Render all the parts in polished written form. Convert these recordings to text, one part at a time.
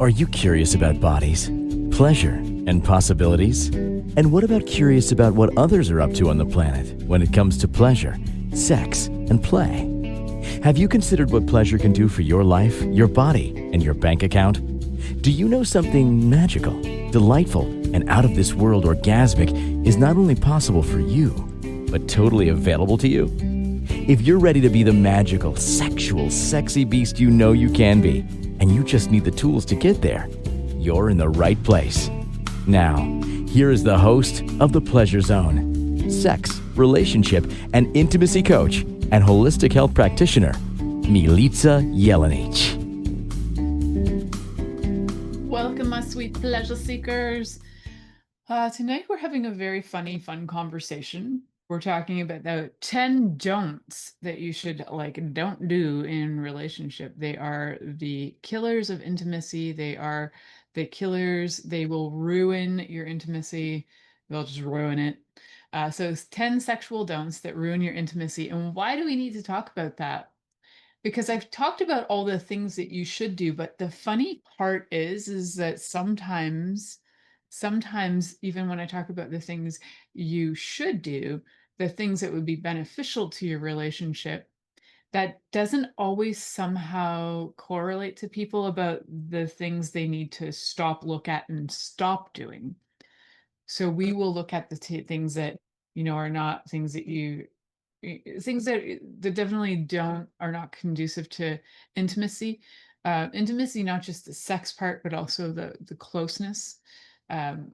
Are you curious about bodies, pleasure, and possibilities? And what about curious about what others are up to on the planet when it comes to pleasure, sex, and play? Have you considered what pleasure can do for your life, your body, and your bank account? Do you know something magical, delightful, and out of this world orgasmic is not only possible for you, but totally available to you? If you're ready to be the magical, sexual, sexy beast you know you can be, and you just need the tools to get there, you're in the right place. Now, here is the host of The Pleasure Zone, sex, relationship, and intimacy coach and holistic health practitioner, Milica Jelenic. Welcome, my sweet pleasure seekers. Tonight we're having a very fun conversation. We're talking about the 10 don'ts that you should don't do in relationship. They are the killers of intimacy. They are the killers. They will ruin your intimacy. They'll just ruin it. So it's 10 sexual don'ts that ruin your intimacy. And why do we need to talk about that? Because I've talked about all the things that you should do, but the funny part is that sometimes even when I talk about the things you should do, the things that would be beneficial to your relationship, that doesn't always somehow correlate to people about the things they need to stop, look at, and stop doing. So we will look at the things that, are not things that things that definitely don't are not conducive to intimacy. Intimacy, not just the sex part, but also the closeness.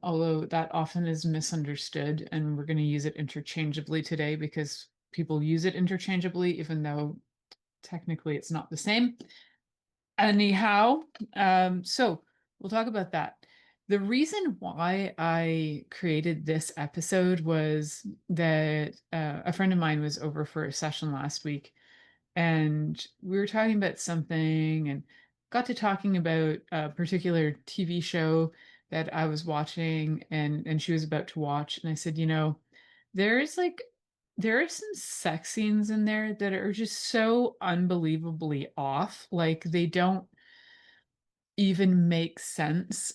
Although that often is misunderstood, and we're going to use it interchangeably today because people use it interchangeably, even though technically it's not the same. Anyhow, so we'll talk about that. The reason why I created this episode was that a friend of mine was over for a session last week, and we were talking about something and got to talking about a particular TV show that I was watching and she was about to watch. And I said, there is there are some sex scenes in there that are just so unbelievably off. Like they don't even make sense.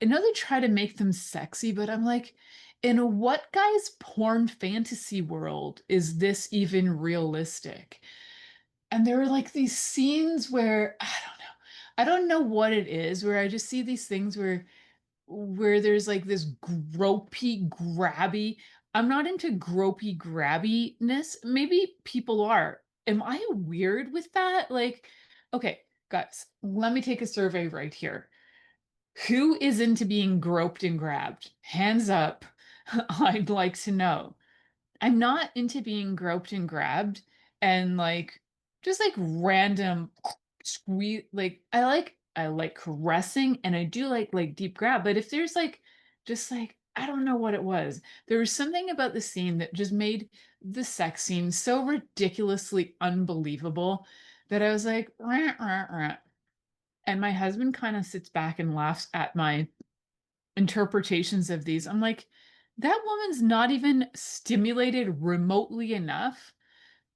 I know they try to make them sexy, but I'm like, in what guy's porn fantasy world is this even realistic? And there were like these scenes where I don't know what it is, where I just see these things where there's like this gropey grabby. I'm not into gropey grabbiness. Maybe people are. Am I weird with that? Like, okay, guys, let me take a survey right here. Who is into being groped and grabbed? Hands up. I'd like to know. I'm not into being groped and grabbed and just like random squeeze. Like I like caressing and I do like deep grab, but if there's just I don't know what it was. There was something about the scene that just made the sex scene so ridiculously unbelievable that I was like, "Rah, rah, rah." And my husband kind of sits back and laughs at my interpretations of these. I'm like, that woman's not even stimulated remotely enough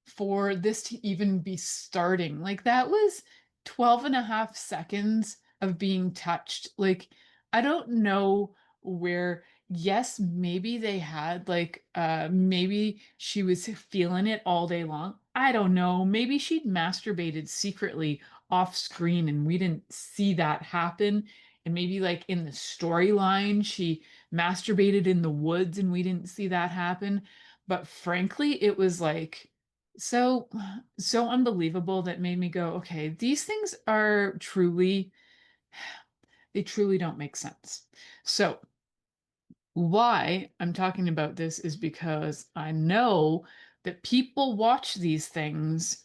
for this to even be starting. Like that was 12 and a half seconds of being touched. Like, I don't know where, yes, maybe they had maybe she was feeling it all day long. I don't know. Maybe she'd masturbated secretly off screen and we didn't see that happen. And maybe like in the storyline, she masturbated in the woods and we didn't see that happen. But frankly, it was so so unbelievable that made me go, okay, these things are truly, they truly don't make sense. So why I'm talking about this is because I know that people watch these things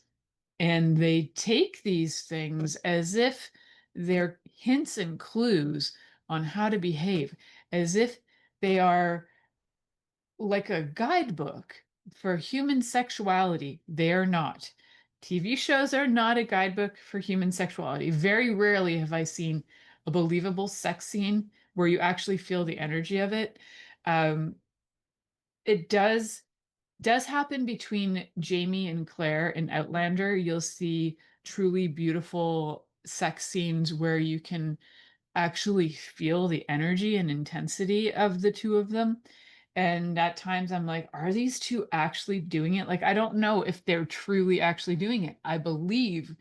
and they take these things as if they're hints and clues on how to behave, as if they are like a guidebook for human sexuality. They're not. TV shows are not a guidebook for human sexuality. Very rarely have I seen a believable sex scene where you actually feel the energy of it. Um, it does happen between Jamie and Claire in Outlander. You'll see truly beautiful sex scenes where you can actually feel the energy and intensity of the two of them. And at times I'm like, are these two actually doing it? Like, I don't know if they're truly actually doing it. I believe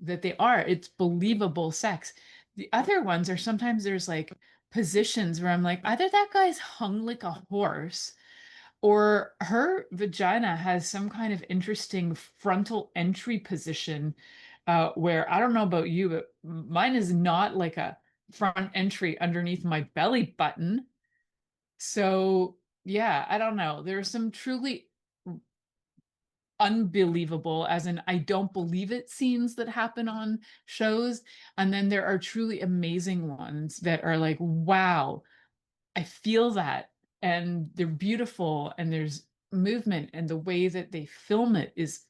that they are. It's believable sex. The other ones are sometimes there's like positions where I'm like, either that guy's hung like a horse or her vagina has some kind of interesting frontal entry position where I don't know about you, but mine is not like a front entry underneath my belly button. So, yeah, I don't know. There are some truly unbelievable, as in I don't believe it scenes that happen on shows. And then there are truly amazing ones that are like, wow, I feel that. And they're beautiful and there's movement and the way that they film it is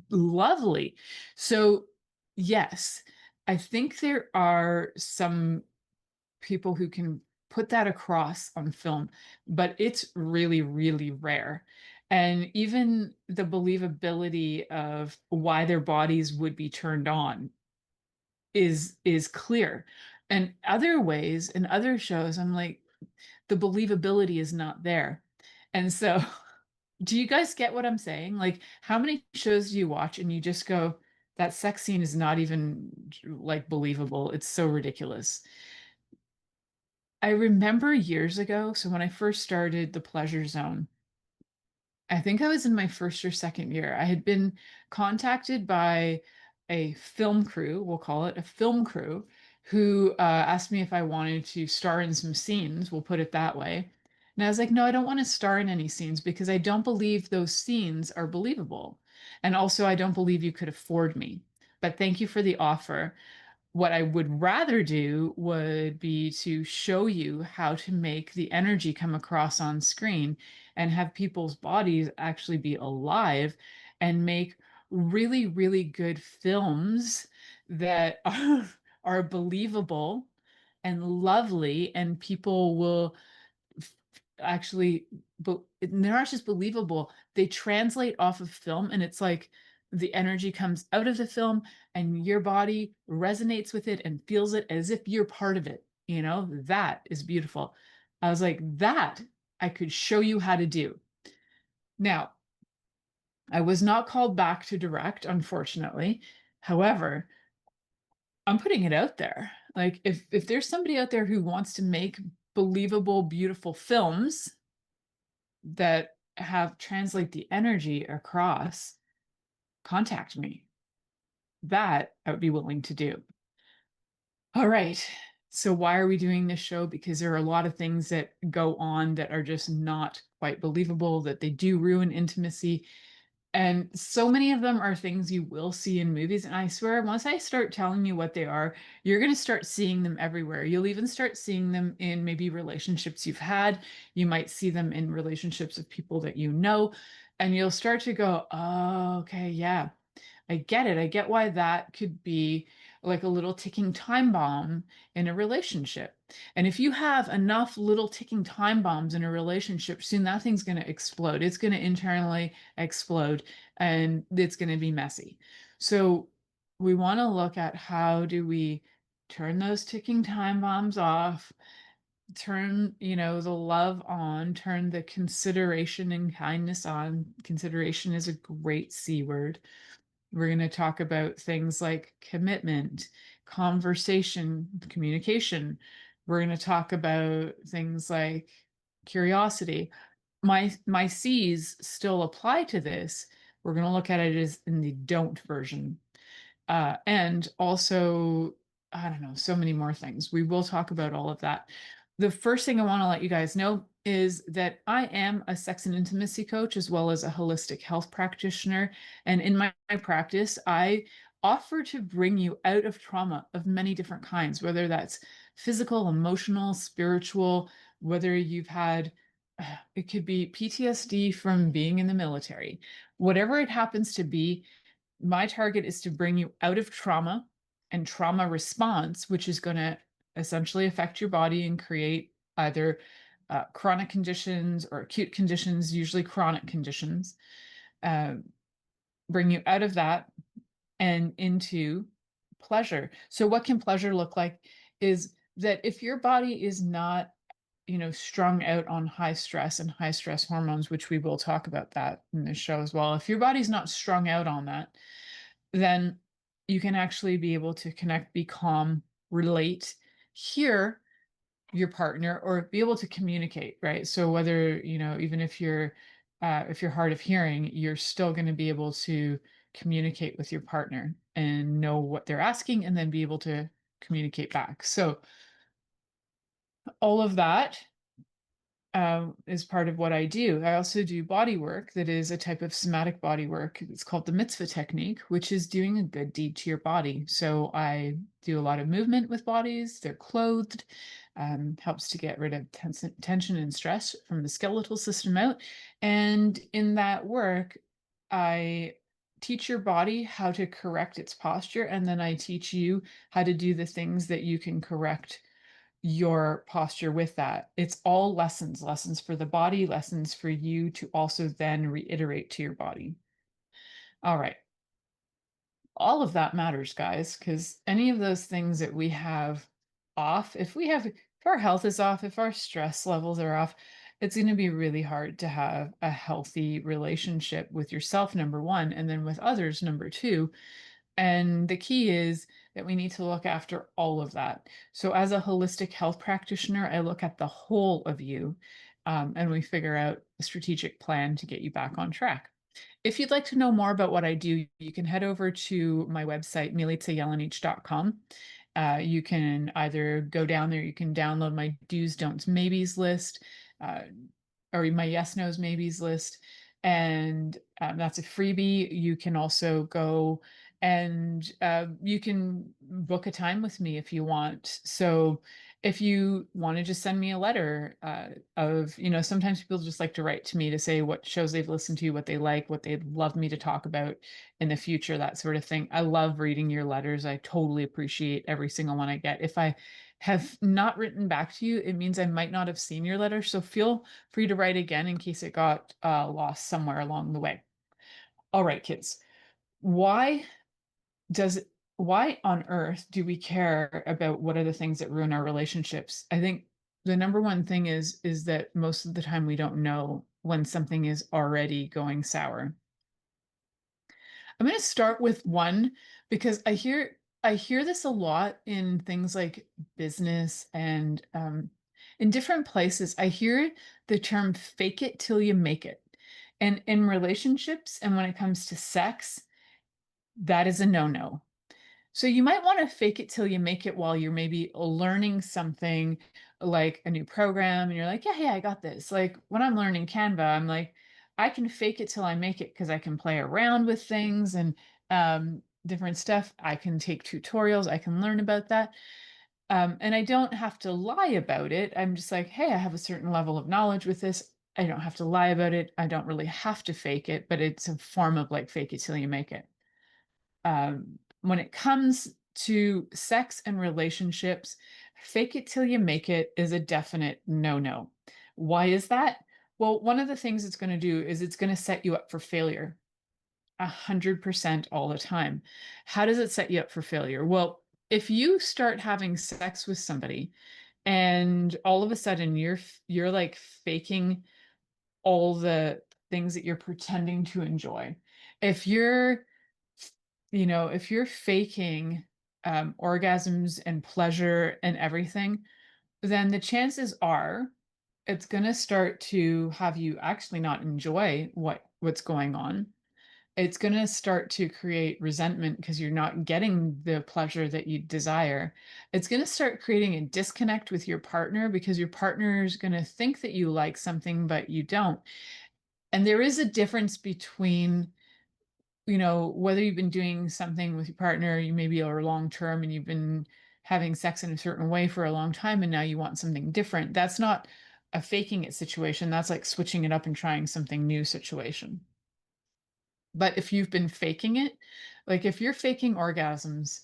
lovely. So, yes, I think there are some people who can put that across on film, but it's really, really rare. And even the believability of why their bodies would be turned on is clear. And other ways in other shows, I'm like, the believability is not there. And so, do you guys get what I'm saying? Like, how many shows do you watch and you just go, that sex scene is not even like believable. It's so ridiculous. I remember years ago, so when I first started the Pleasure Zone, I think I was in my first or second year. I had been contacted by a film crew, we'll call it a film crew, who asked me if I wanted to star in some scenes, we'll put it that way. And I was like, no, I don't want to star in any scenes because I don't believe those scenes are believable. And also, I don't believe you could afford me. But thank you for the offer. What I would rather do would be to show you how to make the energy come across on screen and have people's bodies actually be alive and make really, really good films that are believable and lovely, and people will actually, but they're not just believable, they translate off of film, and it's like the energy comes out of the film and your body resonates with it and feels it as if you're part of it. That is beautiful. I was like, that I could show you how to do. Now, I was not called back to direct, unfortunately. However, I'm putting it out there. Like, if there's somebody out there who wants to make believable, beautiful films that have translate the energy across, contact me. That I would be willing to do. All right. So why are we doing this show? Because there are a lot of things that go on that are just not quite believable, that they do ruin intimacy. And so many of them are things you will see in movies. And I swear, once I start telling you what they are, you're going to start seeing them everywhere. You'll even start seeing them in maybe relationships you've had. You might see them in relationships of people that you know. And you'll start to go, oh, okay, yeah, I get it. I get why that could be like a little ticking time bomb in a relationship. And if you have enough little ticking time bombs in a relationship, soon that thing's going to explode. It's going to internally explode and it's going to be messy. So we want to look at how do we turn those ticking time bombs off, turn, the love on, turn the consideration and kindness on. Consideration is a great C word. We're going to talk about things like commitment, conversation, communication. We're going to talk about things like curiosity. My C's still apply to this. We're going to look at it as in the don't version. And also, I don't know, so many more things. We will talk about all of that. The first thing I want to let you guys know is that I am a sex and intimacy coach as well as a holistic health practitioner. And in my practice, I offer to bring you out of trauma of many different kinds, whether that's physical, emotional, spiritual, whether you've had, it could be PTSD from being in the military, whatever it happens to be. My target is to bring you out of trauma and trauma response, which is going to essentially affect your body and create either chronic conditions or acute conditions, usually chronic conditions. Uh, bring you out of that and into pleasure. So, what can pleasure look like is that if your body is not, strung out on high stress and high stress hormones, which we will talk about that in this show as well. If your body's not strung out on that, then you can actually be able to connect, be calm, relate, hear your partner, or be able to communicate, right? So whether, even if you're hard of hearing, you're still going to be able to communicate with your partner and know what they're asking and then be able to communicate back. So all of that is part of what I do. I also do body work that is a type of somatic body work. It's called the mitzvah technique, which is doing a good deed to your body. So I do a lot of movement with bodies. They're clothed, helps to get rid of tension and stress from the skeletal system out. And in that work, I teach your body how to correct its posture. And then I teach you how to do the things that you can correct your posture with that. It's all lessons for the body, lessons for you to also then reiterate to your body. All right. All of that matters, guys, because any of those things that we have off, if our health is off, if our stress levels are off, it's going to be really hard to have a healthy relationship with yourself, number one, and then with others, number two. And the key is that we need to look after all of that. So, as a holistic health practitioner, I look at the whole of you, and we figure out a strategic plan to get you back on track. If you'd like to know more about what I do, you can head over to my website, milicajelenic.com. You can either go down there, you can download my do's, don'ts, maybes list, uh, or my yes, no's, maybes list. And that's a freebie. You can also go and you can book a time with me if you want. So if you want to just send me a letter sometimes people just like to write to me to say what shows they've listened to, what they like, what they'd love me to talk about in the future, that sort of thing. I love reading your letters. I totally appreciate every single one I get. If I have not written back to you, it means I might not have seen your letter. So feel free to write again in case it got lost somewhere along the way. All right, kids. Why does why on earth do we care about what are the things that ruin our relationships? I think the number one thing is that most of the time we don't know when something is already going sour. I'm going to start with one because I hear this a lot in things like business and in different places. I hear the term fake it till you make it. And in relationships and when it comes to sex, that is a no-no. So you might want to fake it till you make it while you're maybe learning something like a new program and you're like, yeah, yeah, I got this. Like when I'm learning Canva, I'm like, I can fake it till I make it because I can play around with things and different stuff. I can take tutorials, I can learn about that. And I don't have to lie about it. I'm just like, hey, I have a certain level of knowledge with this. I don't have to lie about it. I don't really have to fake it, but it's a form of like fake it till you make it. When it comes to sex and relationships, fake it till you make it is a definite no-no. Why is that? Well, one of the things it's going to do is it's going to set you up for failure 100% all the time. How does it set you up for failure? Well, if you start having sex with somebody and all of a sudden you're like faking all the things that you're pretending to enjoy. If you're faking orgasms and pleasure and everything, then the chances are it's going to start to have you actually not enjoy what's going on. It's going to start to create resentment because you're not getting the pleasure that you desire. It's going to start creating a disconnect with your partner because your partner is going to think that you like something, but you don't. And there is a difference between, whether you've been doing something with your partner, you maybe are long term and you've been having sex in a certain way for a long time and now you want something different. That's not a faking it situation. That's like switching it up and trying something new situation. But if you've been faking it, like if you're faking orgasms,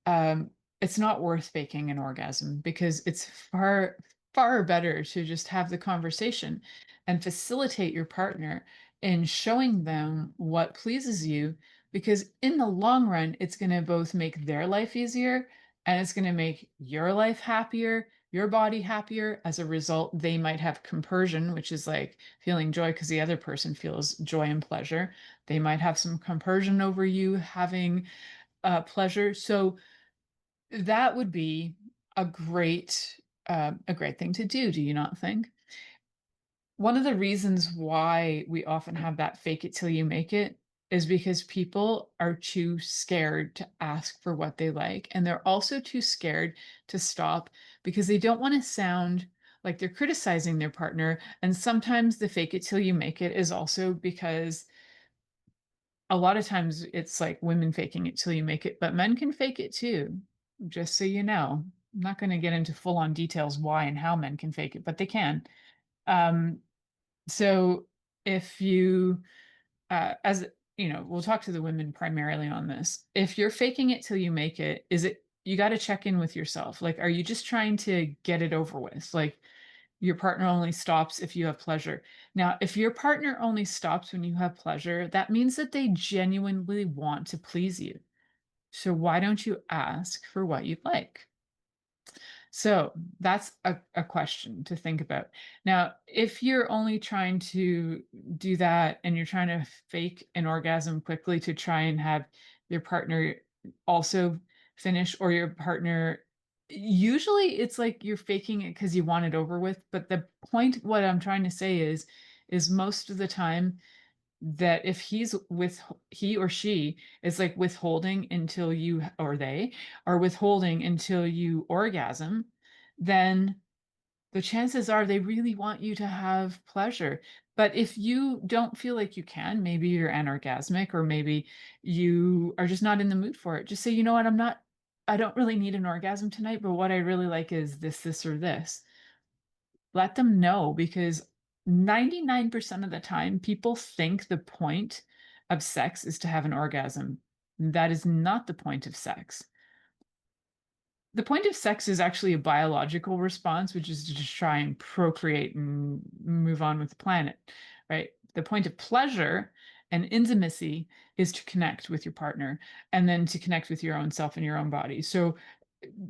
um, it's not worth faking an orgasm because it's far, far better to just have the conversation and facilitate your partner in showing them what pleases you. Because in the long run, it's going to both make their life easier and it's going to make your life happier, your body happier. As a result, they might have compersion, which is like feeling joy because the other person feels joy and pleasure. They might have some compersion over you having pleasure. So that would be a great thing to do. Do you not think? One of the reasons why we often have that fake it till you make it is because people are too scared to ask for what they like. And they're also too scared to stop because they don't want to sound like they're criticizing their partner. And sometimes the fake it till you make it is also because a lot of times it's like women faking it till you make it, but men can fake it too, just so you know. I'm not going to get into full on details why and how men can fake it, but they can. Um, so if you, as you know, we'll talk to the women primarily on this. If you're faking it till you make it, you got to check in with yourself. Like, are you just trying to get it over with? Like, your partner only stops if you have pleasure. Now, if your partner only stops when you have pleasure, that means that they genuinely want to please you. So why don't you ask for what you'd like? So that's a question to think about. Now, if you're only trying to do that and you're trying to fake an orgasm quickly to try and have your partner also finish, or your partner, usually it's like you're faking it because you want it over with. But the point, what I'm trying to say is most of the time that if he or she is like withholding until you, or they are withholding until you orgasm, then the chances are they really want you to have pleasure. But if you don't feel like you can, maybe you're anorgasmic, or maybe you are just not in the mood for it, just say, you know what, I don't really need an orgasm tonight, but what I really like is this, or this. Let them know, because 99% of the time, people think the point of sex is to have an orgasm. That is not the point of sex. The point of sex is actually a biological response, which is to just try and procreate and move on with the planet, right? The point of pleasure and intimacy is to connect with your partner, and then to connect with your own self and your own body. So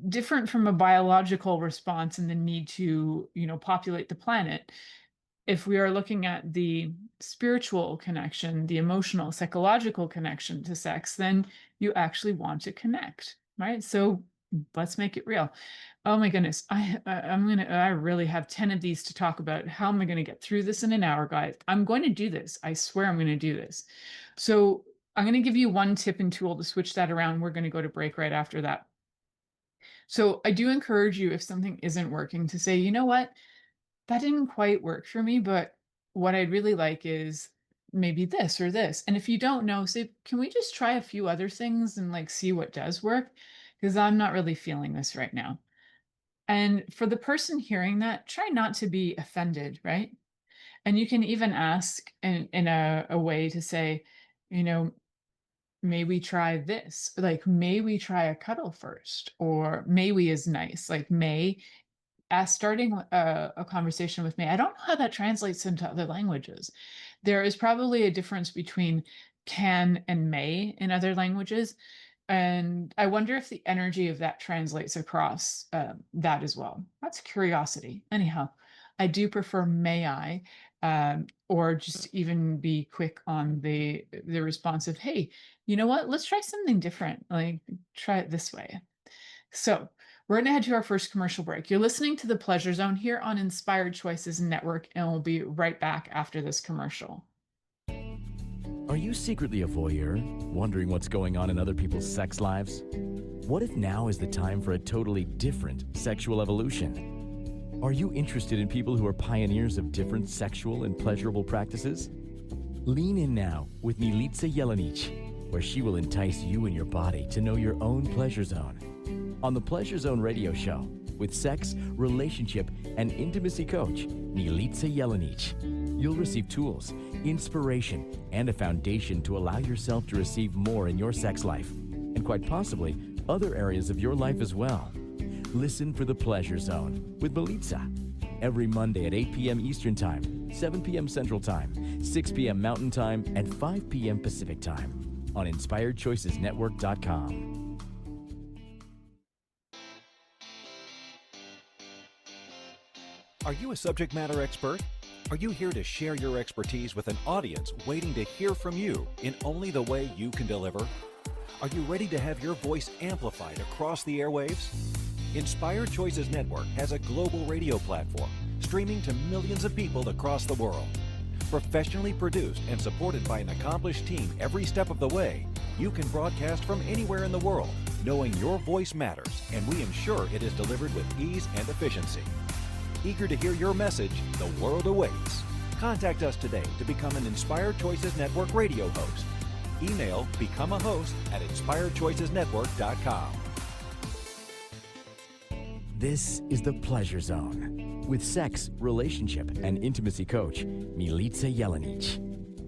different from a biological response and the need to, populate the planet. If we are looking at the spiritual connection, the emotional, psychological connection to sex, then you actually want to connect, right? So let's make it real. Oh my goodness, I really have 10 of these to talk about. How am I going to get through this in an hour, guys? I'm going to do this. I swear I'm going to do this. So I'm going to give you one tip and tool to switch that around. We're going to go to break right after that. So I do encourage you, if something isn't working, to say, you know what, that didn't quite work for me, but what I'd really like is maybe this or this. And if you don't know, say, can we just try a few other things and like see what does work? Because I'm not really feeling this right now. And for the person hearing that, try not to be offended, right? And you can even ask in a way to say, you know, may we try this? Like, may we try a cuddle first? Or may we is nice. Like, may, as starting a conversation with me. I don't know how that translates into other languages. There is probably a difference between can and may in other languages. And I wonder if the energy of that translates across that as well. That's curiosity. Anyhow, I do prefer may I, or just even be quick on the response of, hey, you know what? Let's try something different. Like, try it this way. So we're going to head to our first commercial break. You're listening to The Pleasure Zone here on Inspired Choices Network, and we'll be right back after this commercial. Are you secretly a voyeur, wondering what's going on in other people's sex lives? What if now is the time for a totally different sexual evolution? Are you interested in people who are pioneers of different sexual and pleasurable practices? Lean in now with Milica Jelenic, where she will entice you and your body to know your own pleasure zone. On the Pleasure Zone radio show, with sex, relationship, and intimacy coach, Milica Jelenic, you'll receive tools, inspiration, and a foundation to allow yourself to receive more in your sex life, and quite possibly other areas of your life as well. Listen for The Pleasure Zone with Milica every Monday at 8 p.m. Eastern Time, 7 p.m. Central Time, 6 p.m. Mountain Time, and 5 p.m. Pacific Time on InspiredChoicesNetwork.com. Are you a subject matter expert? Are you here to share your expertise with an audience waiting to hear from you in only the way you can deliver? Are you ready to have your voice amplified across the airwaves? Inspired Choices Network has a global radio platform streaming to millions of people across the world. Professionally produced and supported by an accomplished team every step of the way, you can broadcast from anywhere in the world, knowing your voice matters, and we ensure it is delivered with ease and efficiency. Eager to hear your message, the world awaits. Contact us today to become an Inspired Choices Network radio host. Email becomeahost@inspiredchoicesnetwork.com. This is the Pleasure Zone with sex, relationship, and intimacy coach, Milica Jelenic.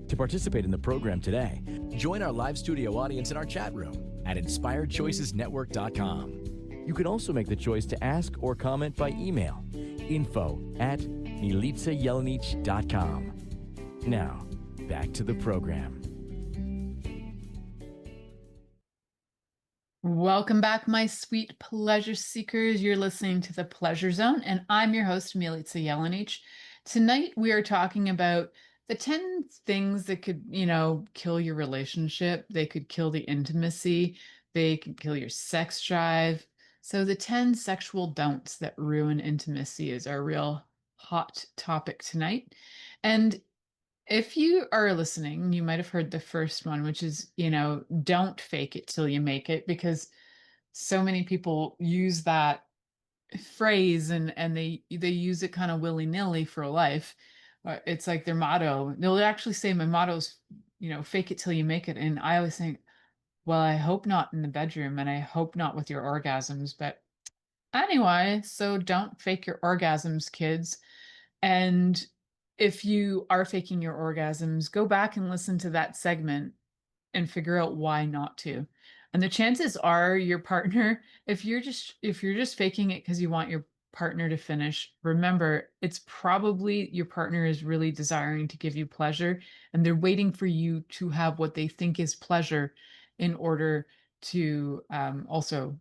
To participate in the program today, join our live studio audience in our chat room at inspiredchoicesnetwork.com. You can also make the choice to ask or comment by email, info@milicajelenic.com. Now, back to the program. Welcome back, my sweet pleasure seekers. You're listening to the Pleasure Zone, and I'm your host, Milica Jelenic. Tonight, we are talking about the 10 things that could, kill your relationship. They could kill the intimacy. They could kill your sex drive. So the 10 sexual don'ts that ruin intimacy is our real hot topic tonight. And if you are listening, you might have heard the first one, which is, don't fake it till you make it, because so many people use that phrase and they use it kind of willy-nilly for life. It's like their motto. They'll actually say my motto's, fake it till you make it. And I always think, well, I hope not in the bedroom, and I hope not with your orgasms. But anyway, so don't fake your orgasms, kids. And if you are faking your orgasms, go back and listen to that segment and figure out why not to. And the chances are your partner, if you're just faking it because you want your partner to finish, remember, it's probably your partner is really desiring to give you pleasure, and they're waiting for you to have what they think is pleasure in order to also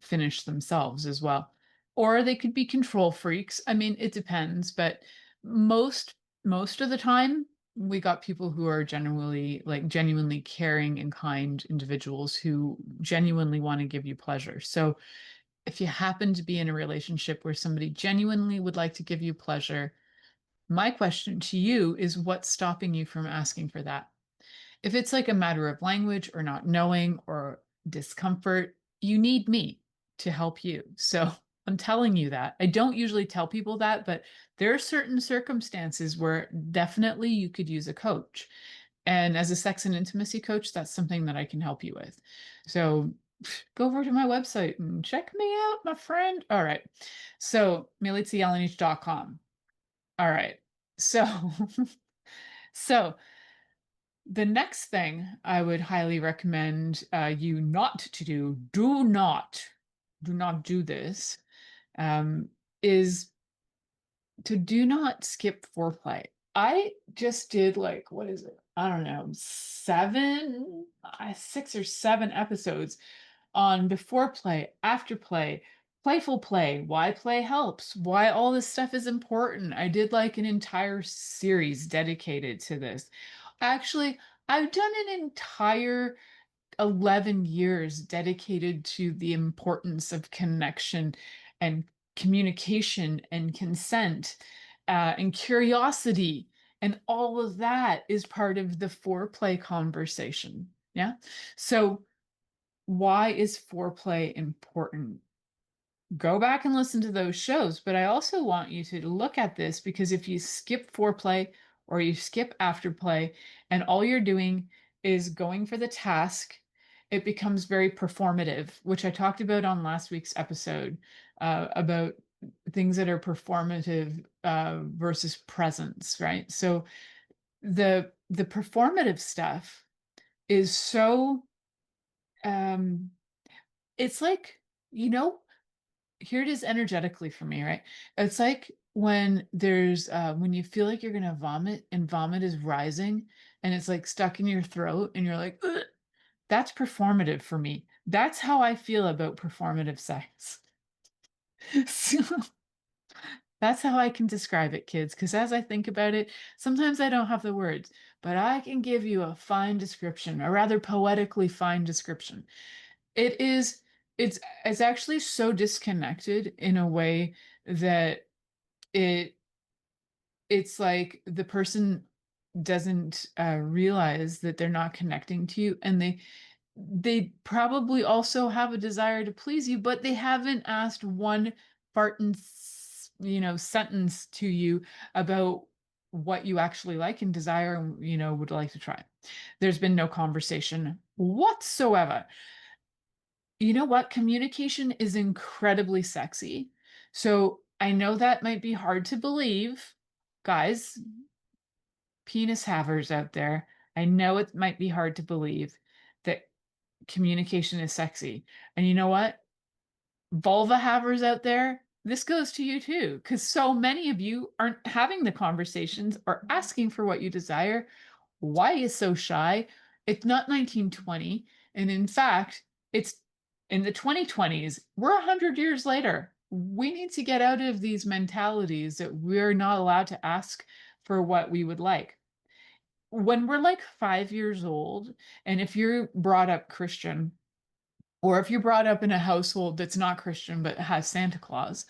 finish themselves as well. Or they could be control freaks. I mean, it depends, but most of the time we got people who are genuinely caring and kind individuals who genuinely want to give you pleasure. So if you happen to be in a relationship where somebody genuinely would like to give you pleasure, my question to you is, what's stopping you from asking for that? If it's like a matter of language or not knowing or discomfort, you need me to help you. So I'm telling you that. I don't usually tell people that, but there are certain circumstances where definitely you could use a coach. And as a sex and intimacy coach, that's something that I can help you with. So go over to my website and check me out, my friend. All right. So milicajelenic.com. All right. So so the next thing I would highly recommend you not to do, do not do this, is to do not skip foreplay. I just did what is it? I don't know, 6 or 7 episodes on before play, after play, playful play, why play helps, why all this stuff is important. I did an entire series dedicated to this. Actually, I've done an entire 11 years dedicated to the importance of connection and communication and consent and curiosity. And all of that is part of the foreplay conversation. Yeah. So, why is foreplay important? Go back and listen to those shows. But I also want you to look at this, because if you skip foreplay or you skip afterplay and all you're doing is going for the task, it becomes very performative, which I talked about on last week's episode about things that are performative versus presence, right? So the performative stuff is so it's here it is energetically for me, right? It's like when when you feel like you're gonna vomit and vomit is rising and it's stuck in your throat and you're like, "Ugh." That's performative for me. That's how I feel about performative sex. So, That's how I can describe it, kids, because as I think about it, sometimes I don't have the words, but I can give you a fine description, a rather poetically fine description. It is, it's actually so disconnected in a way that it it's like the person doesn't realize that they're not connecting to you, and they probably also have a desire to please you, but they haven't asked one Barton, sentence to you about what you actually like and desire and, would like to try. There's been no conversation whatsoever. You know what? Communication is incredibly sexy. So I know that might be hard to believe, guys, penis havers out there. I know it might be hard to believe that communication is sexy. And you know what? Vulva havers out there, this goes to you too, because so many of you aren't having the conversations or asking for what you desire. Why are you so shy? It's not 1920. And in fact, it's in the 2020s. We're 100 years later. We need to get out of these mentalities that we're not allowed to ask for what we would like. When we're like 5 years old, and if you're brought up Christian, or if you're brought up in a household that's not Christian but has Santa Claus,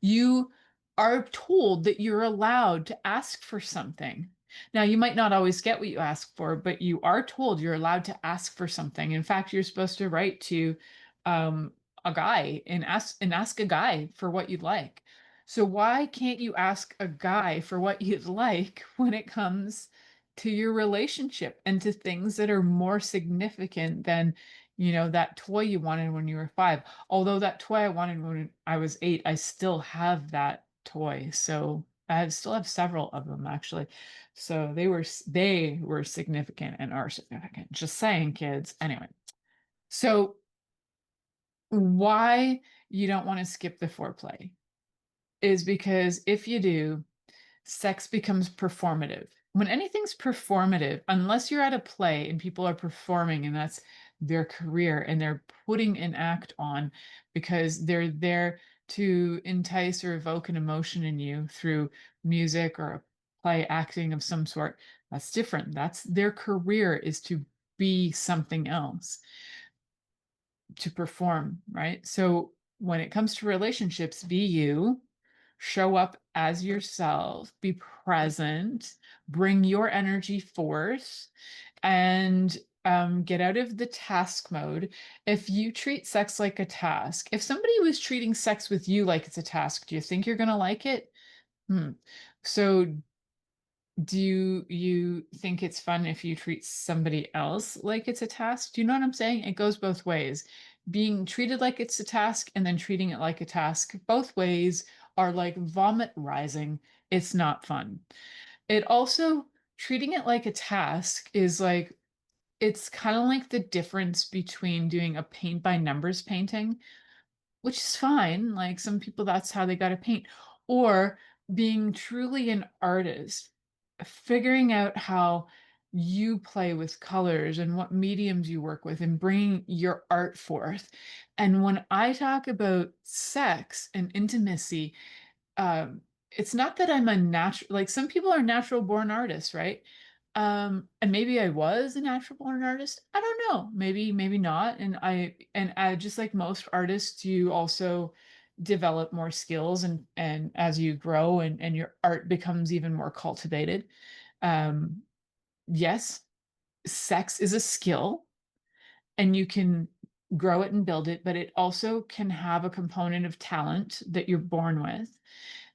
you are told that you're allowed to ask for something. Now, you might not always get what you ask for, but you are told you're allowed to ask for something. In fact, you're supposed to write to um, a guy and ask a guy for what you'd like. So why can't you ask a guy for what you'd like when it comes to your relationship and to things that are more significant than that toy you wanted when you were 5? Although that toy I wanted when I was 8, I still have that toy. So still have several of them actually. So they were significant and are significant. Just saying, kids. Anyway, so why you don't want to skip the foreplay is because if you do, sex becomes performative. When anything's performative, unless you're at a play and people are performing and that's their career and they're putting an act on because they're there to entice or evoke an emotion in you through music or a play acting of some sort, that's different. That's their career, is to be something else, to perform, right? So when it comes to relationships, be you, show up as yourself, be present, bring your energy forth, and get out of the task mode. If you treat sex like a task, if somebody was treating sex with you like it's a task, do you think you're going to like it? So do you think it's fun if you treat somebody else like it's a task? Do you know what I'm saying? It goes both ways. Being treated like it's a task and then treating it like a task, both ways are like vomit rising. It's not fun. It also, treating it like a task is like, it's kind of like the difference between doing a paint by numbers painting, which is fine. Like some people, that's how they got to paint, or being truly an artist, figuring out how you play with colors and what mediums you work with and bringing your art forth. And when I talk about sex and intimacy, it's not that I'm a natural, like some people are natural born artists, right? And maybe I was a natural born artist. I don't know. Maybe not. And I just like most artists, you also develop more skills and as you grow and your art becomes even more cultivated. Um, yes, sex is a skill and you can grow it and build it, but it also can have a component of talent that you're born with.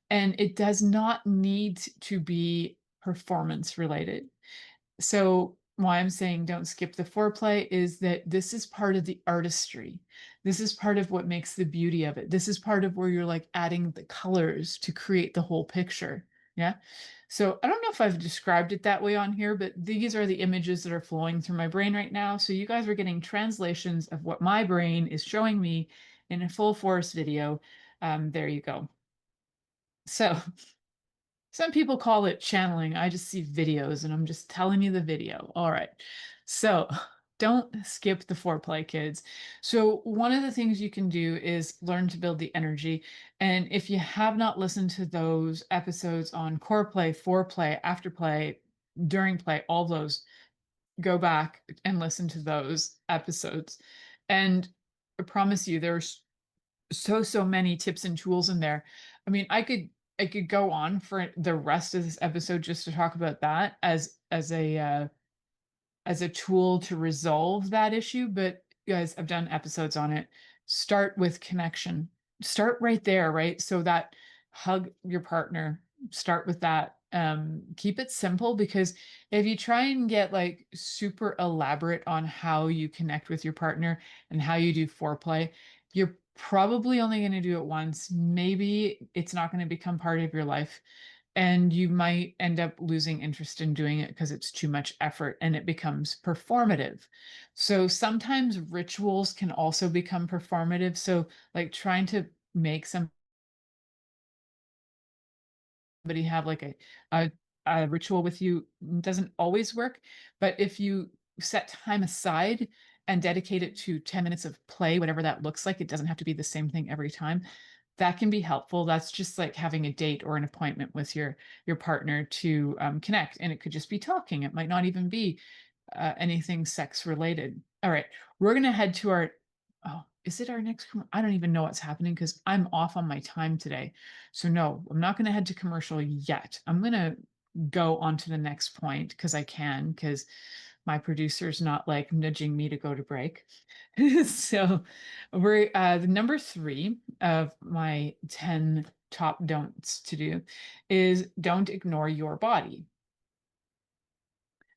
And it does not need to be performance related. So why I'm saying don't skip the foreplay is that this is part of the artistry. This is part of what makes the beauty of it. This is part of where you're like adding the colors to create the whole picture. Yeah. So I don't know if I've described it that way on here, but these are the images that are flowing through my brain right now. So you guys are getting translations of what my brain is showing me in a full force video. There you go. So some people call it channeling. I just see videos and I'm just telling you the video. All right. So don't skip the foreplay, kids. So one of the things you can do is learn to build the energy. And if you have not listened to those episodes on core play, foreplay, afterplay, during play, all those, go back and listen to those episodes. And I promise you, there's so many tips and tools in there. I mean, I could go on for the rest of this episode just to talk about that as a tool to resolve that issue. But guys, I've done episodes on it. Start with connection. Start right there, right? So that hug your partner, start with that. Keep it simple, because if you try and get like super elaborate on how you connect with your partner and how you do foreplay, you're probably only going to do it once. Maybe it's not going to become part of your life. And you might end up losing interest in doing it because it's too much effort and it becomes performative. So sometimes rituals can also become performative. So, like trying to make somebody have like a, a ritual with you doesn't always work. But if you set time aside and dedicate it to 10 minutes of play, whatever that looks like, it doesn't have to be the same thing every time. That can be helpful. That's just like having a date or an appointment with your partner to connect, and it could just be talking. It might not even be anything sex related. All right, we're gonna head to our. Oh, is it our next? I don't even know what's happening because I'm off on my time today. So no, I'm not gonna head to commercial yet. I'm gonna go on to the next point because I can, because my producer's not like nudging me to go to break. So we're the number 3 of my 10 top don'ts to do is don't ignore your body.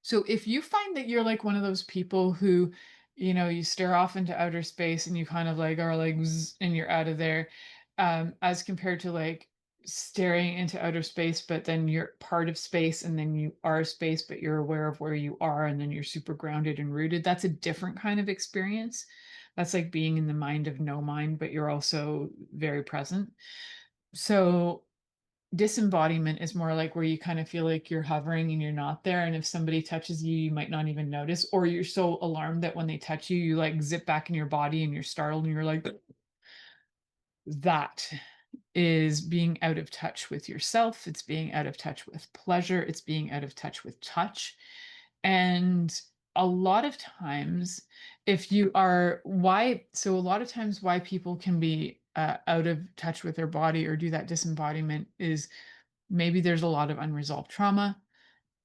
So if you find that you're like one of those people who, you stare off into outer space and you kind of like are like zzz, and you're out of there, as compared to like staring into outer space, but then you're part of space and then you are space, but you're aware of where you are and then you're super grounded and rooted. That's a different kind of experience. That's like being in the mind of no mind, but you're also very present. So disembodiment is more like where you kind of feel like you're hovering and you're not there. And if somebody touches you, you might not even notice, or you're so alarmed that when they touch you, you like zip back in your body and you're startled and you're like, that is being out of touch with yourself. It's being out of touch with pleasure. It's being out of touch with touch. And a lot of times, if you are, so a lot of times why people can be out of touch with their body or do that disembodiment is maybe there's a lot of unresolved trauma.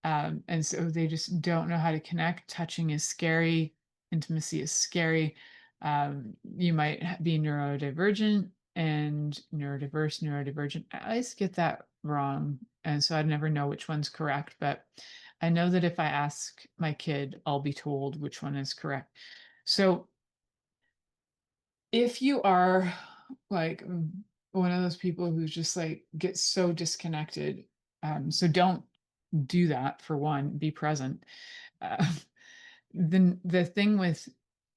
And so they just don't know how to connect. Touching is scary, intimacy is scary. You might be neurodivergent and neurodivergent. I always get that wrong. And so I'd never know which one's correct. But I know that if I ask my kid, I'll be told which one is correct. So if you are like one of those people who just like gets so disconnected, so don't do that. For one, be present. uh, the thing with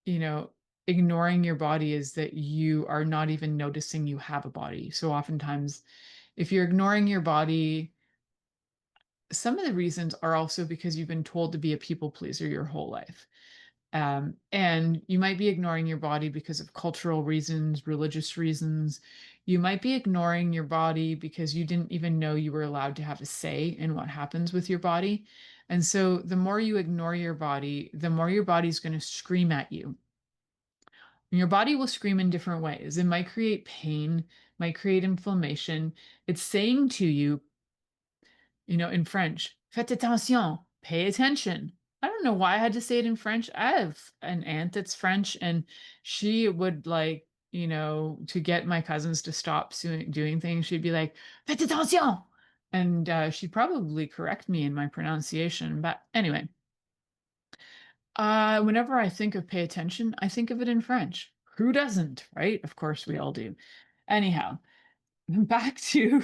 you know ignoring your body is that you are not even noticing you have a body. So oftentimes if you're ignoring your body, some of the reasons are also because you've been told to be a people pleaser your whole life. And you might be ignoring your body because of cultural reasons, religious reasons. You might be ignoring your body because you didn't even know you were allowed to have a say in what happens with your body. And so the more you ignore your body, the more your body's going to scream at you. And your body will scream in different ways. It might create pain, might create inflammation. It's saying to you, in French, faites attention, pay attention. I don't know why I had to say it in French. I have an aunt that's French, and she would like, to get my cousins to stop doing things, she'd be like, faites attention. And she'd probably correct me in my pronunciation. But anyway, whenever I think of pay attention, I think of it in French. Who doesn't, right? Of course we all do. Anyhow, back to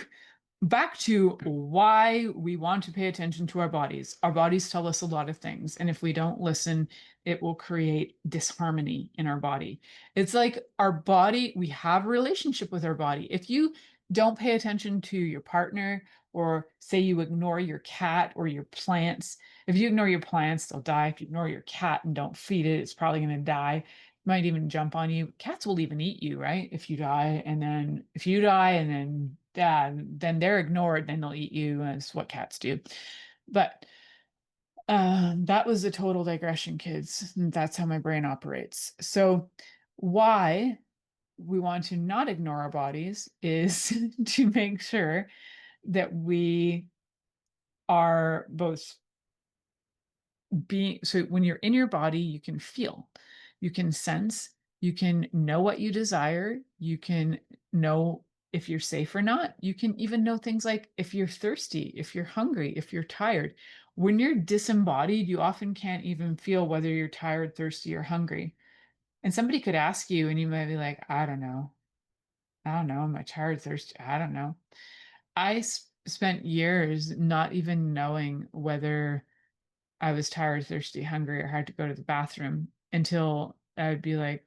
why we want to pay attention to our bodies. Our bodies tell us a lot of things. And if we don't listen, it will create disharmony in our body. It's like our body, we have a relationship with our body. If you don't pay attention to your partner or say you ignore your cat or your plants. If you ignore your plants, they'll die. If you ignore your cat and don't feed it, it's probably going to die. Might even jump on you. Cats will even eat you, right? If you die, and then if you die, and then they're ignored, then they'll eat you. That's what cats do. But that was a total digression, kids. That's how my brain operates. So why we want to not ignore our bodies is to make sure that we are both being, so when you're in your body, you can feel, you can sense, you can know what you desire, you can know if you're safe or not. You can even know things like if you're thirsty, if you're hungry, if you're tired. When you're disembodied, you often can't even feel whether you're tired, thirsty, or hungry. And somebody could ask you, and you might be like, I don't know. I don't know. Am I tired, thirsty? I don't know. I spent years not even knowing whether I was tired, thirsty, hungry, or had to go to the bathroom until I'd be like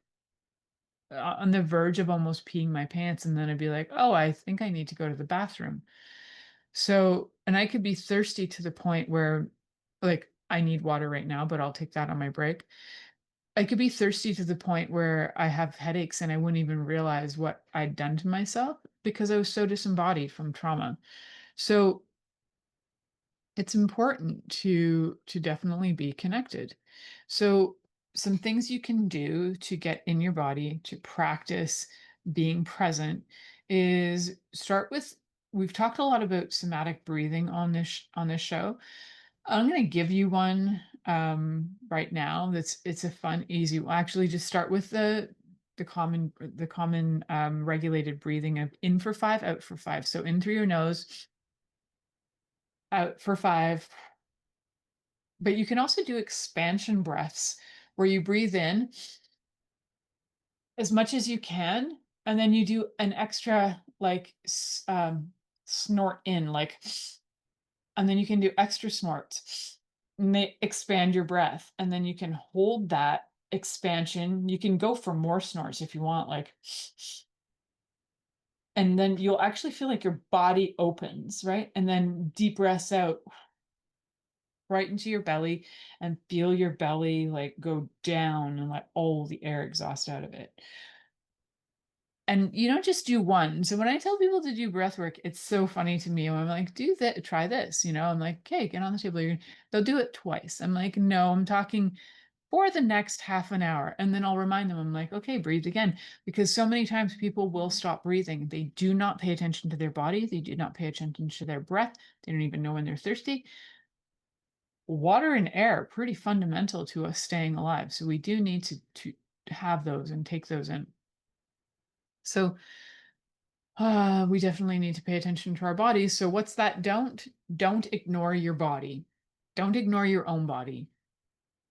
on the verge of almost peeing my pants. And then I'd be like, oh, I think I need to go to the bathroom. So, and I could be thirsty to the point where, like, I need water right now, but I'll take that on my break. I could be thirsty to the point where I have headaches and I wouldn't even realize what I'd done to myself because I was so disembodied from trauma. So it's important to definitely be connected. So some things you can do to get in your body, to practice being present, is start with, we've talked a lot about somatic breathing on this show. I'm going to give you one right now. It's a fun, easy one. Actually, just start with the common regulated breathing of in for 5, out for 5. So in through your nose, out for 5. But you can also do expansion breaths where you breathe in as much as you can, and then you do an extra like snort in, like, and then you can do extra snorts. And they expand your breath, and then you can hold that expansion. You can go for more snorts if you want, like, and then you'll actually feel like your body opens, right? And then deep breaths out right into your belly, and feel your belly like go down and let all the air exhaust out of it. And you don't just do one. So when I tell people to do breath work, it's so funny to me. I'm like, do that, try this, I'm like, okay, get on the table. They'll do it twice. I'm like, no, I'm talking for the next half an hour. And then I'll remind them, I'm like, okay, breathe again. Because so many times people will stop breathing. They do not pay attention to their body. They do not pay attention to their breath. They don't even know when they're thirsty. Water and air are pretty fundamental to us staying alive. So we do need to have those and take those in. So we definitely need to pay attention to our bodies. So what's that? Don't ignore your body. Don't ignore your own body.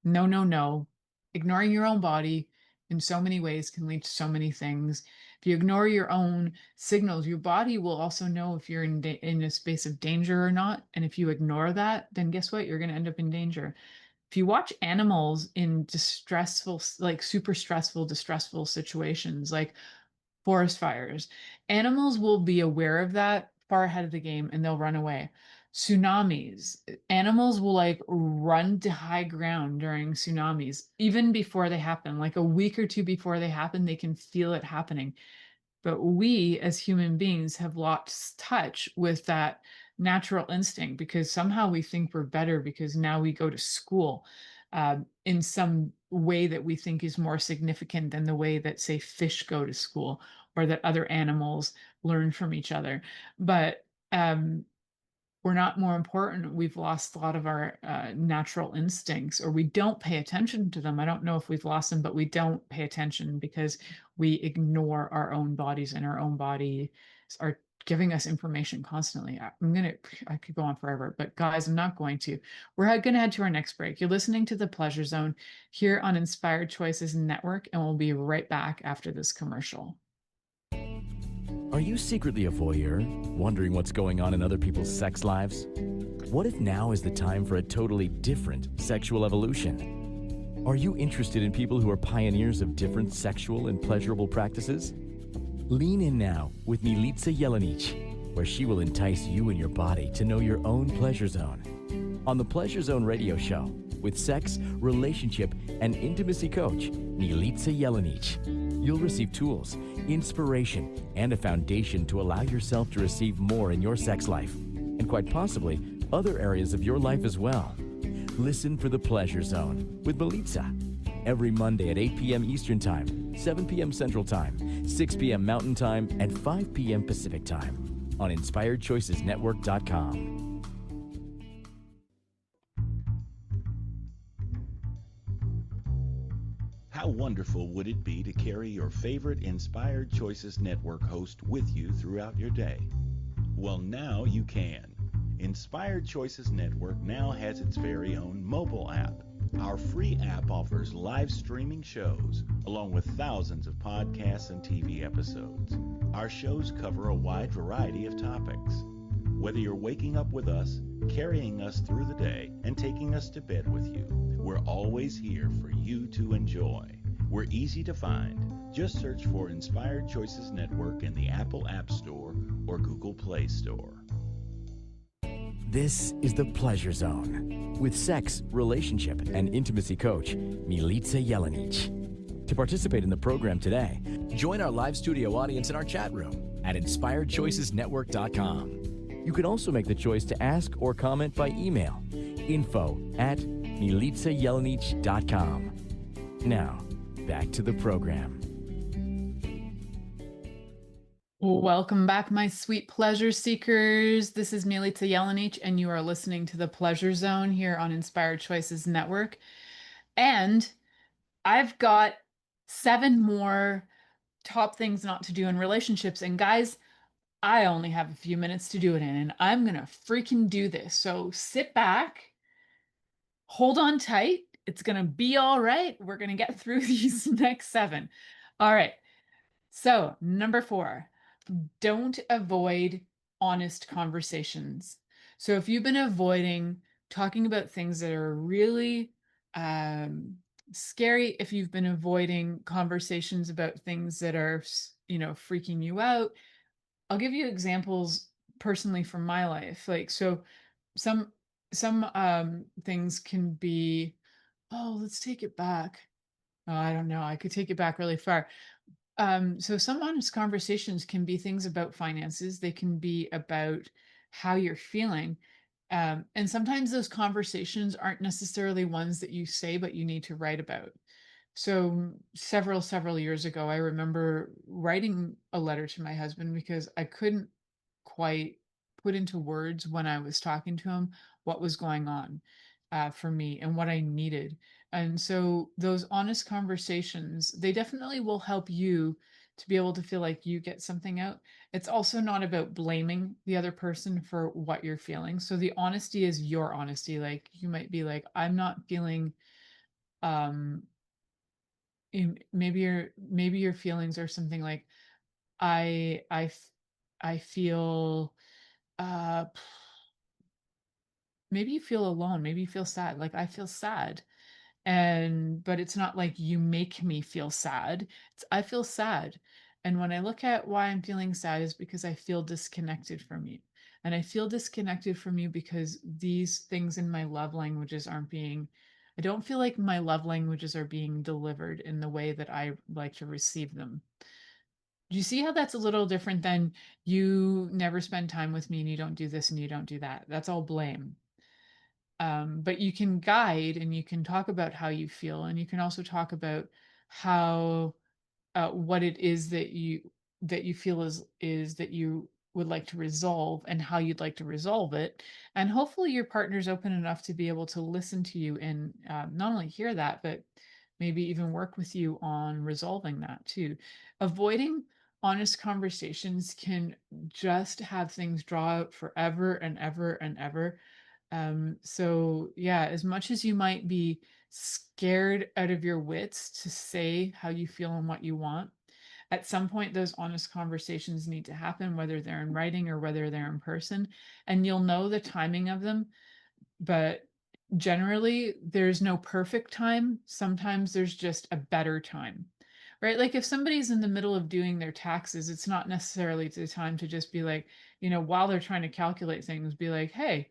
No, no, no. Ignoring your own body in so many ways can lead to so many things. If you ignore your own signals, your body will also know if you're in a space of danger or not. And if you ignore that, then guess what? You're going to end up in danger. If you watch animals in distressful, like super stressful, distressful situations, like forest fires, animals will be aware of that far ahead of the game and they'll run away. Tsunamis, animals will like run to high ground during tsunamis, even before they happen, like a week or two before they happen, they can feel it happening. But we as human beings have lost touch with that natural instinct because somehow we think we're better because now we go to school in some way that we think is more significant than the way that, say, fish go to school or that other animals learn from each other. But we're not more important. We've lost a lot of our natural instincts, or we don't pay attention to them. I don't know if we've lost them, but we don't pay attention because we ignore our own bodies, and our own bodies are giving us information constantly. I could go on forever, but guys, I'm not going to. We're going to head to our next break. You're listening to The Pleasure Zone here on Inspired Choices Network, and we'll be right back after this commercial. Are you secretly a voyeur, wondering what's going on in other people's sex lives? What if now is the time for a totally different sexual evolution? Are you interested in people who are pioneers of different sexual and pleasurable practices? Lean in now with Milica Jelenic. where she will entice you and your body to know your own pleasure zone. On the Pleasure Zone radio show, with sex, relationship, and intimacy coach, Milica Jelenic, you'll receive tools, inspiration, and a foundation to allow yourself to receive more in your sex life, and quite possibly other areas of your life as well. Listen for the Pleasure Zone with Milica every Monday at 8 p.m. Eastern Time, 7 p.m. Central Time, 6 p.m. Mountain Time, and 5 p.m. Pacific Time on InspiredChoicesNetwork.com. How wonderful would it be to carry your favorite Inspired Choices Network host with you throughout your day? Well, now you can. Inspired Choices Network now has its very own mobile app. Our free app offers live streaming shows, along with thousands of podcasts and TV episodes. Our shows cover a wide variety of topics. Whether you're waking up with us, carrying us through the day, and taking us to bed with you, we're always here for you to enjoy. We're easy to find. Just search for Inspired Choices Network in the Apple App Store or Google Play Store. This is the Pleasure Zone with sex, relationship, and intimacy coach, Milica Jelenic. To participate in the program today, join our live studio audience in our chat room at InspiredChoicesNetwork.com. You can also make the choice to ask or comment by email, info@milicajelenic.com. Now, back to the program. Welcome back, my sweet pleasure seekers. This is Milica Jelenic, and you are listening to the Pleasure Zone here on Inspired Choices Network. And I've got 7 more top things not to do in relationships. And guys, I only have a few minutes to do it in, and I'm going to freaking do this. So sit back, hold on tight. It's going to be all right. We're going to get through these next 7. All right. So number 4, don't avoid honest conversations. So if you've been avoiding talking about things that are really scary, if you've been avoiding conversations about things that are, freaking you out, I'll give you examples personally from my life. Like, so some things can be, oh, let's take it back. Oh, I don't know. I could take it back really far. So some honest conversations can be things about finances. They can be about how you're feeling. And sometimes those conversations aren't necessarily ones that you say, but you need to write about. So several years ago, I remember writing a letter to my husband because I couldn't quite put into words when I was talking to him what was going on for me and what I needed. And so those honest conversations, they definitely will help you to be able to feel like you get something out. It's also not about blaming the other person for what you're feeling. So the honesty is your honesty. Like, you might be like, I'm not feeling, maybe your feelings are something like, I feel, maybe you feel alone, maybe you feel sad. Like, I feel sad. But it's not like you make me feel sad. I feel sad. And when I look at why I'm feeling sad is because I feel disconnected from you. And I feel disconnected from you because these things in my love languages I don't feel like my love languages are being delivered in the way that I like to receive them. Do you see how that's a little different than you never spend time with me and you don't do this and you don't do that? That's all blame. But you can guide and you can talk about how you feel, and you can also talk about how what it is that you feel is that you would like to resolve and how you'd like to resolve it. And hopefully your partner's open enough to be able to listen to you and not only hear that, but maybe even work with you on resolving that too. Avoiding honest conversations can just have things draw out forever and ever and ever. So yeah, as much as you might be scared out of your wits to say how you feel and what you want, at some point those honest conversations need to happen, whether they're in writing or whether they're in person, and you'll know the timing of them. But generally, there's no perfect time. Sometimes there's just a better time. right? Like if somebody's in the middle of doing their taxes, it's not necessarily the time to just be like, while they're trying to calculate things, be like, hey,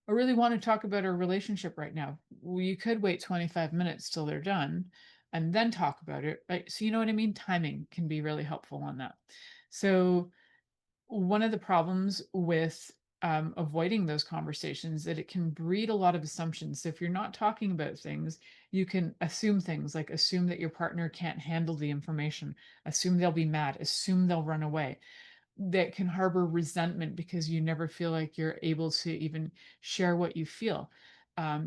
I really want to talk about our relationship right now. Well, you could wait 25 minutes till they're done and then talk about it. Right? So, you know what I mean? Timing can be really helpful on that. So, one of the problems with avoiding those conversations that it can breed a lot of assumptions. So if you're not talking about things, you can assume things like assume that your partner can't handle the information, assume they'll be mad, assume they'll run away. That can harbor resentment because you never feel like you're able to even share what you feel.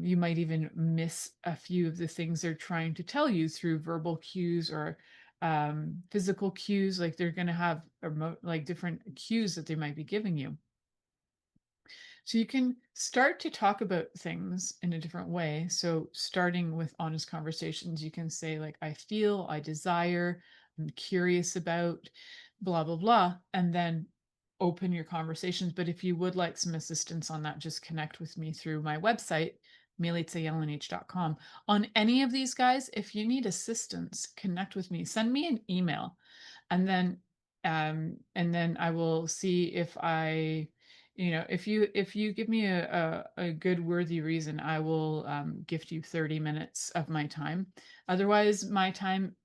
You might even miss a few of the things they're trying to tell you through verbal cues or physical cues. Like they're going to have like different cues that they might be giving you. So you can start to talk about things in a different way. So starting with honest conversations, you can say like, I feel, I desire, I'm curious about, blah, blah, blah, and then open your conversations. But if you would like some assistance on that, just connect with me through my website, milicajelenic.com. On any of these guys, if you need assistance, connect with me. Send me an email, and then I will see if I, if you give me a good worthy reason, I will gift you 30 minutes of my time. Otherwise, my time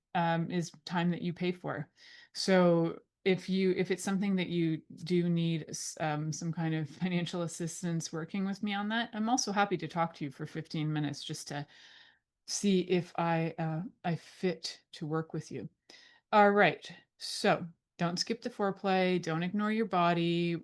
is time that you pay for. So if it's something that you do need some kind of financial assistance working with me on that, I'm also happy to talk to you for 15 minutes just to see if I fit to work with you. All right. So don't skip the foreplay. Don't ignore your body.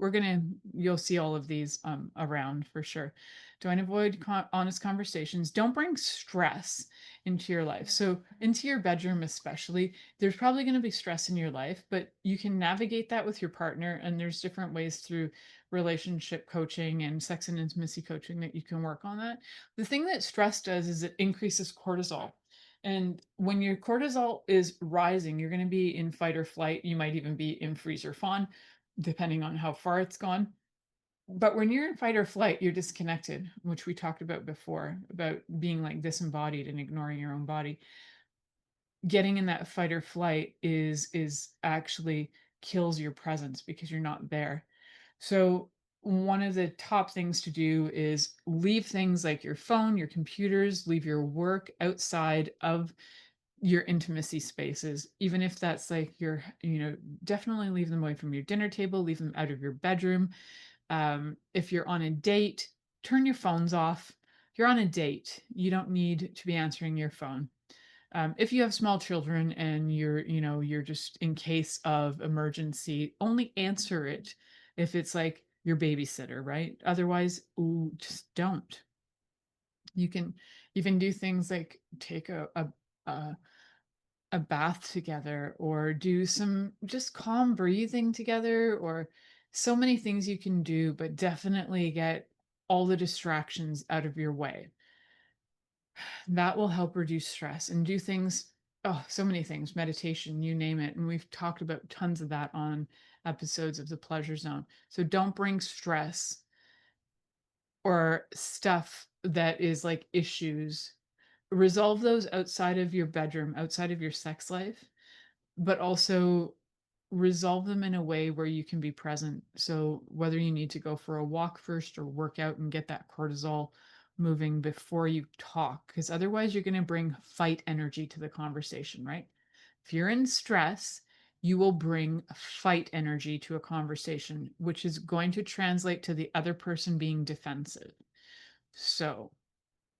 You'll see all of these around for sure. Don't avoid honest conversations. Don't bring stress into your life. So, into your bedroom, especially, there's probably going to be stress in your life, but you can navigate that with your partner. And there's different ways through relationship coaching and sex and intimacy coaching that you can work on that. The thing that stress does is it increases cortisol. And when your cortisol is rising, you're going to be in fight or flight. You might even be in freeze or fawn, depending on how far it's gone. But when you're in fight or flight, you're disconnected, which we talked about before, about being like disembodied and ignoring your own body. Getting in that fight or flight is actually kills your presence because you're not there. So one of the top things to do is leave things like your phone, your computers, leave your work outside of your intimacy spaces, even if that's like definitely leave them away from your dinner table, leave them out of your bedroom. If you're on a date, turn your phones off. You're on a date, you don't need to be answering your phone. If you have small children and you're just in case of emergency, only answer it if it's like your babysitter, right? Otherwise, just don't. You can even do things like take a bath together or do some just calm breathing together, or so many things you can do, but definitely get all the distractions out of your way. That will help reduce stress and do things, oh, so many things, meditation, you name it. And we've talked about tons of that on episodes of the Pleasure Zone. So don't bring stress or stuff that is like issues. Resolve those outside of your bedroom, outside of your sex life, but also resolve them in a way where you can be present. So whether you need to go for a walk first or work out and get that cortisol moving before you talk, because otherwise you're going to bring fight energy to the conversation, right? If you're in stress, you will bring fight energy to a conversation, which is going to translate to the other person being defensive. So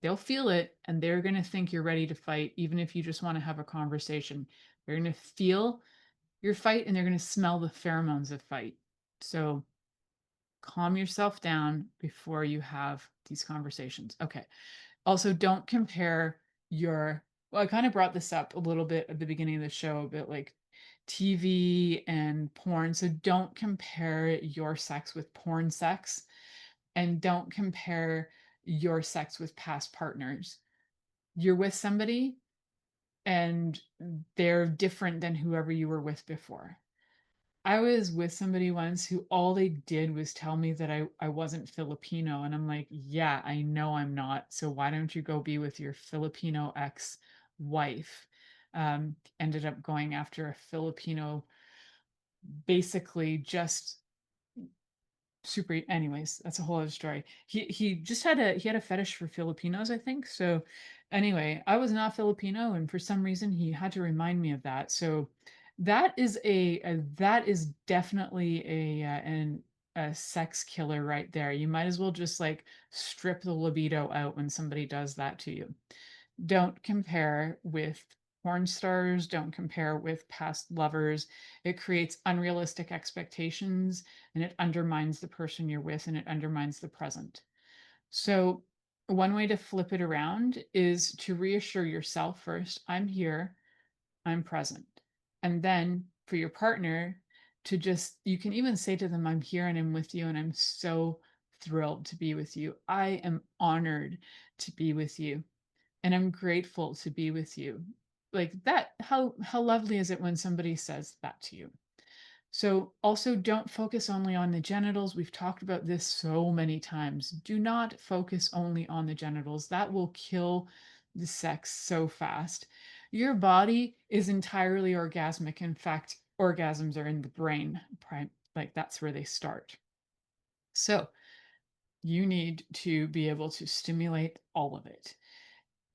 they'll feel it and they're going to think you're ready to fight, even if you just want to have a conversation. They're going to feel your fight and they're going to smell the pheromones of fight. So calm yourself down before you have these conversations. Okay. Also, don't compare well, I kind of brought this up a little bit at the beginning of the show, a bit like TV and porn. So don't compare your sex with porn sex, and don't compare your sex with past partners. You're with somebody and they're different than whoever you were with before. I was with somebody once who all they did was tell me that I wasn't Filipino. And I'm like, yeah, I know I'm not. So why don't you go be with your Filipino ex-wife? ended up going after a Filipino, basically just super. Anyways, that's a whole other story. He just had a fetish for Filipinos, I think. So anyway, I was not Filipino, and for some reason he had to remind me of that. So that is that is definitely a sex killer right there. You might as well just like strip the libido out when somebody does that to you. Don't compare with porn stars, don't compare with past lovers. It creates unrealistic expectations, and it undermines the person you're with, and it undermines the present. So, one way to flip it around is to reassure yourself first, I'm here, I'm present. And then for your partner to just, you can even say to them, I'm here and I'm with you, and I'm so thrilled to be with you. I am honored to be with you, and I'm grateful to be with you. Like that, how lovely is it when somebody says that to you? So also don't focus only on the genitals. We've talked about this so many times. Do not focus only on the genitals. That will kill the sex so fast. Your body is entirely orgasmic. In fact, orgasms are in the brain, like that's where they start. So you need to be able to stimulate all of it.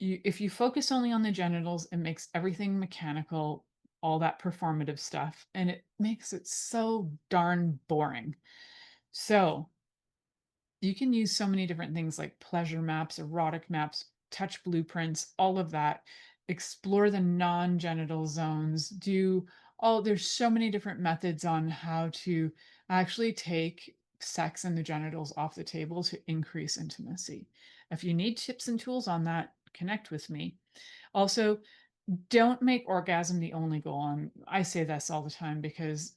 If you focus only on the genitals, it makes everything mechanical, all that performative stuff, and it makes it so darn boring. So you can use so many different things like pleasure maps, erotic maps, touch blueprints, all of that. Explore the non-genital zones. There's so many different methods on how to actually take sex and the genitals off the table to increase intimacy. If you need tips and tools on that, connect with me. Also, don't make orgasm the only goal. I say this all the time because,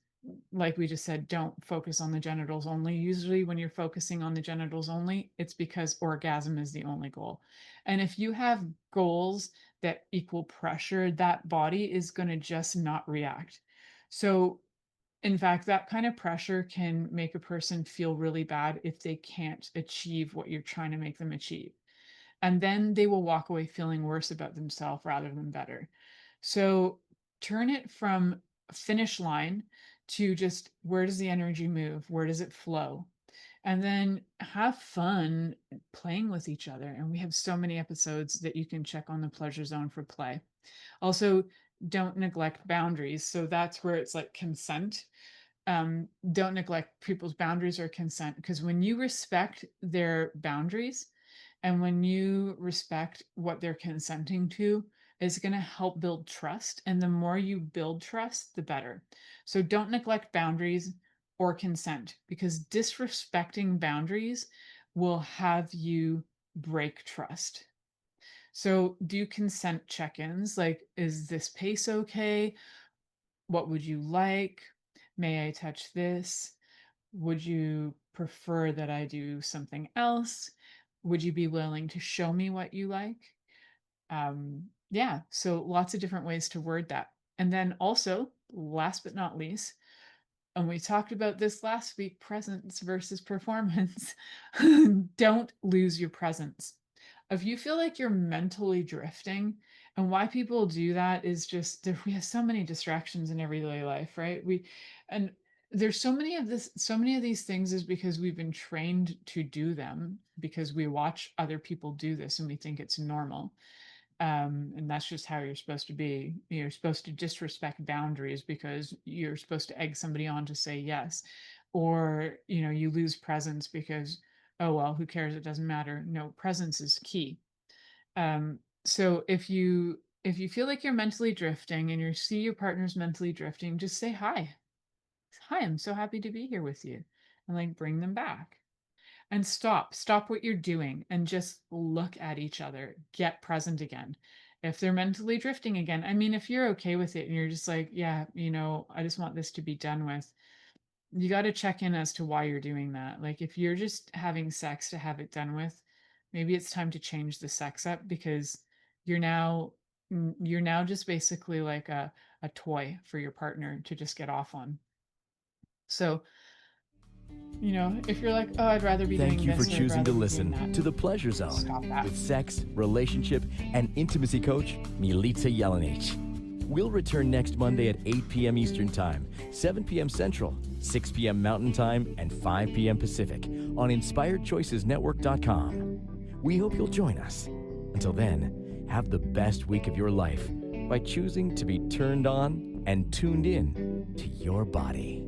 like we just said, don't focus on the genitals only. Usually, when you're focusing on the genitals only, it's because orgasm is the only goal. And if you have goals that equal pressure, that body is going to just not react. So, in fact, that kind of pressure can make a person feel really bad if they can't achieve what you're trying to make them achieve. And then they will walk away feeling worse about themselves rather than better. So turn it from finish line to just, where does the energy move? Where does it flow? And then have fun playing with each other. And we have so many episodes that you can check on the Pleasure Zone for play. Also, don't neglect boundaries. So that's where it's like consent. Don't neglect people's boundaries or consent, because when you respect their boundaries and when you respect what they're consenting to, it's going to help build trust. And the more you build trust, the better. So don't neglect boundaries or consent, because disrespecting boundaries will have you break trust. So do consent check-ins, like, is this pace okay? What would you like? May I touch this? Would you prefer that I do something else? Would you be willing to show me what you like? Yeah, so lots of different ways to word that. And then also, last but not least, and we talked about this last week, presence versus performance. Don't lose your presence. If you feel like you're mentally drifting, and why people do that is just we have so many distractions in everyday life, right? And there's so many of these things is because we've been trained to do them because we watch other people do this and we think it's normal. And that's just how you're supposed to be. You're supposed to disrespect boundaries because you're supposed to egg somebody on to say yes. Or, you lose presence because, oh, well, who cares? It doesn't matter. No, presence is key. So if you feel like you're mentally drifting and you see your partner's mentally drifting, just say hi. Hi, I'm so happy to be here with you. And like bring them back. And stop what you're doing and just look at each other. Get present again. If they're mentally drifting again, I mean, if you're okay with it and you're just like, yeah, I just want this to be done with, you got to check in as to why you're doing that. Like, if you're just having sex to have it done with, maybe it's time to change the sex up, because you're now just basically like a toy for your partner to just get off on. So, if you're like, oh, I'd rather be Thank doing you this, for or I'd choosing rather to be listen doing that, to The Pleasure Zone stop that. with sex, relationship, and intimacy coach, Milica Jelenic. We'll return next Monday at 8 p.m. Eastern Time, 7 p.m. Central, 6 p.m. Mountain Time, and 5 p.m. Pacific on InspiredChoicesNetwork.com. We hope you'll join us. Until then, have the best week of your life by choosing to be turned on and tuned in to your body.